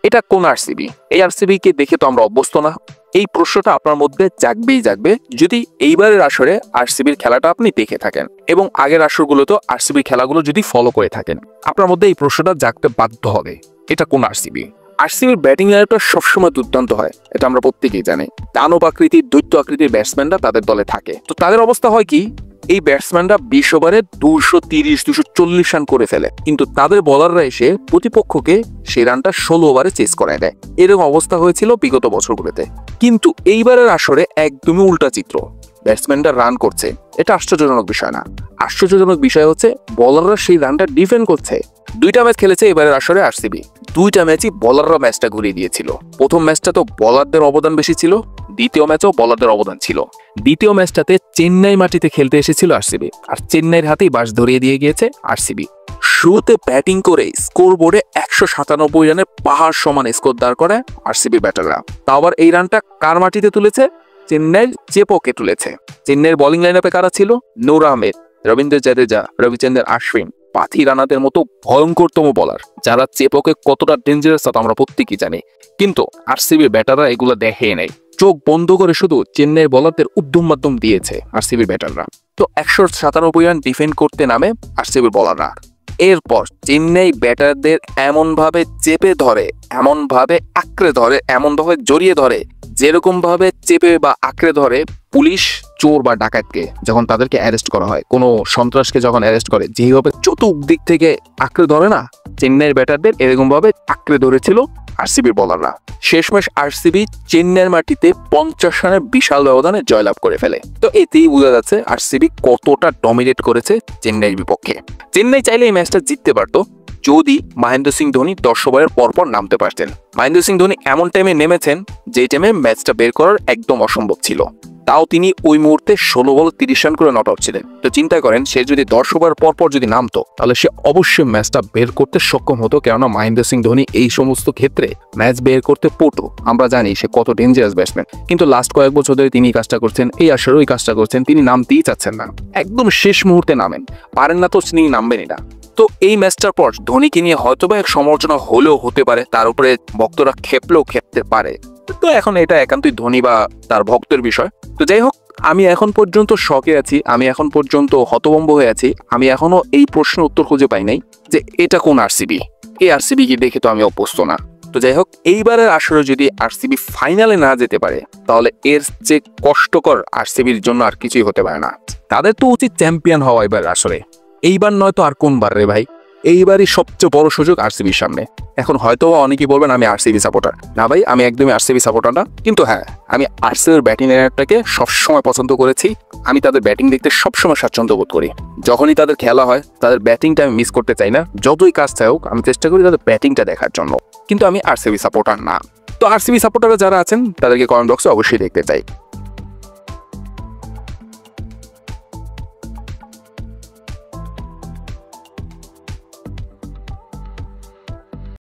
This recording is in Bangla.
এটা কোন আরসিবি? এই আরসিবি কে দেখে তো আমরা অভ্যস্ত না। এই প্রশ্নটা আপনার মধ্যে জাগবেই জাগবে যদি এইবারের আসরে আরসিবির খেলাটা আপনি দেখে থাকেন এবং আগের আসরগুলোতে আরসিবির খেলাগুলো যদি ফলো করে থাকেন। আপনার মধ্যে এই প্রশ্নটা জাগতে বাধ্য হবে, এটা কোন আরসিবি? আরসিবির ব্যাটিং লাইনটা সবসময় দুর্দান্ত হয়, এটা আমরা প্রত্যেকেই জানি। দানব আকৃতির, দৈত্য আকৃতির ব্যাটসম্যানরা তাদের দলে থাকে। তো তাদের অবস্থা হয় কি, এই ব্যাটসম্যানরা 20 ওভারে 230-240 রান করে ফেলে, কিন্তু তাদের বোলাররা এসে প্রতিপক্ষকে সেই রানটা 16 ওভারে চেস করায় দেয়। এরকম অবস্থা হয়েছিল বিগত বছরগুলোতে। কিন্তু এইবারের আসরে একদমই উল্টা চিত্র। ব্যাটসম্যানরা রান করছে, এটা আশ্চর্যজনক বিষয় না। আশ্চর্যজনক বিষয় হচ্ছে বোলাররা সেই রানটা ডিফেন্ড করছে। 2টা ম্যাচ খেলেছে এবারের আসরে আরসিবি, 2টা ম্যাচই বোলাররা ম্যাচটা ঘুরিয়ে দিয়েছিল। প্রথম ম্যাচটা তো বোলারদের অবদান বেশি ছিল, দ্বিতীয় ম্যাচও বোলারদের অবদান ছিল। দ্বিতীয় ম্যাচটাতে চেন্নাই মাটিতে খেলতে এসেছিল আরসিবি, আর চেন্নাইয়ের হাতেই বাস ধরিয়ে দিয়ে গিয়েছে আরসিবি। শুরুতে ব্যাটিং করে স্কোর বোর্ডে 197 রানের পাহাড় সমান স্কোর দাঁড় করে আরসিবি ব্যাটাররা। তাও আবার এই রানটা কার মাটিতে তুলেছে? চেন্নাইয়ের চেপোকে তুলেছে। চেন্নাইয়ের বোলিং লাইন আপে কারা ছিল? নূর আহমেদ, রবীন্দ্র জাদেজা, রবিচন্দ্রন অশ্বিন, পাথি রানাদের মতো ভয়ঙ্করতম বোলার, যারা চেপোকে কতটা ডেঞ্জারাস তা আমরা প্রত্যেকেই জানি। কিন্তু আরসিবির ব্যাটাররা এগুলো দেখে নেই, চোখ বন্ধ করে শুধু চেন্নাইয়ের বোলারদের উদ্যম মাধ্যম দিয়েছে আরসিবির ব্যাটাররা। তো 197 রান ডিফেন্ড করতে নামে আরসিবির বোলাররা। এরপর চেন্নাই ব্যাটারদের এমন ভাবে চেপে ধরে, এমন ভাবে আঁকড়ে ধরে, এমন ভাবে জড়িয়ে ধরে, যেরকম ভাবে চেপে বা আঁকড়ে ধরে পুলিশ চোর বা ডাকাতকে যখন তাদেরকে অ্যারেস্ট করা হয়, কোনো সন্ত্রাসকে যখন অ্যারেস্ট করে যেভাবে চতুর্দিক থেকে আঁকড়ে ধরে না, চেন্নাইয়ের ব্যাটারদের এরকম ভাবে আঁকড়ে ধরেছিল আরসিবির বোলাররা। শেষমেশ আরসিবি চেন্নাইয়ের মাটিতে 50 রানের বিশাল ব্যবধানে জয়লাভ করে ফেলে। তো এতেই বোঝা যাচ্ছে আরসিবি কতটা ডমিনেট করেছে চেন্নাইয়ের বিপক্ষে। চেন্নাই চাইলে এই ম্যাচটা জিততে পারতো যদি মহেন্দ্র সিং ধোনি 10 ওভারের পরপর নামতে পারতেন। মহেন্দ্র সিং ধোনি এমন টাইমে নেমেছেন যে টাইমে ম্যাচটা বের করার একদম অসম্ভব ছিল। তাও তিনি ওই মুহূর্তে 16 বলে 30 রান করে নট আউট ছিলেন। তো চিন্তা করেন, সে যদি 10 ওভার পরপর যদি নামতো তাহলে সে অবশ্যই ম্যাচটা বের করতে সক্ষম হতো, কেননা মহেন্দ্র সিং ধোনি এই সমস্ত ক্ষেত্রে ম্যাচ বের করতে পটু। আমরা জানি সে কত ডেঞ্জারাস ব্যাটসম্যান, কিন্তু লাস্ট কয়েক বছর ধরে তিনি কাজটা করছেন, এই আসলে ওই কাজটা করছেন, তিনি নামতেই চাচ্ছেন না। একদম শেষ মুহূর্তে নামেন, পারেন না তো তিনি নামবেনই না। তো এই ম্যাচটার পর ধোনিকে নিয়ে হয়তোবা এক সমালোচনা হলেও হতে পারে, তার উপরে ভক্তরা খেপলেও খেপতে পারে। তো এখন এটা একান্তই ধোনি বা তার ভক্তের বিষয়। তো যাই হোক, আমি এখন পর্যন্ত শকে আছি, আমি এখন পর্যন্ত হতভম্ব হয়ে আছি। আমি এখনো এই প্রশ্নের উত্তর খুঁজে পাই নাই যে এটা কোন আরসিবি। এই আরসিবি কি দেখে তো আমি অভ্যস্ত না। তো যাই হোক, এইবারের আসরে যদি আরসিবি ফাইনালে না যেতে পারে তাহলে এর যে কষ্টকর আরসিবির জন্য আর কিছুই হতে পারে না। তাদের তো উচিত চ্যাম্পিয়ন হওয়া এবার আসরে। এইবার নয় তো আর কোনবার রে ভাই? এইবারই সবচেয়ে বড় সুযোগ আরসিবির সামনে। এখন হয়তো অনেকেই বলবেন আমি আরসিবি সাপোর্টার। না ভাই, আমি একদমই আরসিবি সাপোর্টার না। কিন্তু হ্যাঁ, আমি আরসিবির ব্যাটিং লাইনআপটাকে সবসময় পছন্দ করেছি। আমি তাদের ব্যাটিং দেখতে সবসময় স্বাচ্ছন্দ্য বোধ করি। যখনই তাদের খেলা হয় তাদের ব্যাটিংটা আমি মিস করতে চাই না। যতই কাজ চাই হোক, আমি চেষ্টা করি তাদের ব্যাটিংটা দেখার জন্য। কিন্তু আমি আরসিবি সাপোর্টার না। তো আরসিবি সাপোর্টাররা যারা আছেন তাদেরকে কমেন্ট বক্সে অবশ্যই দেখতে চাই।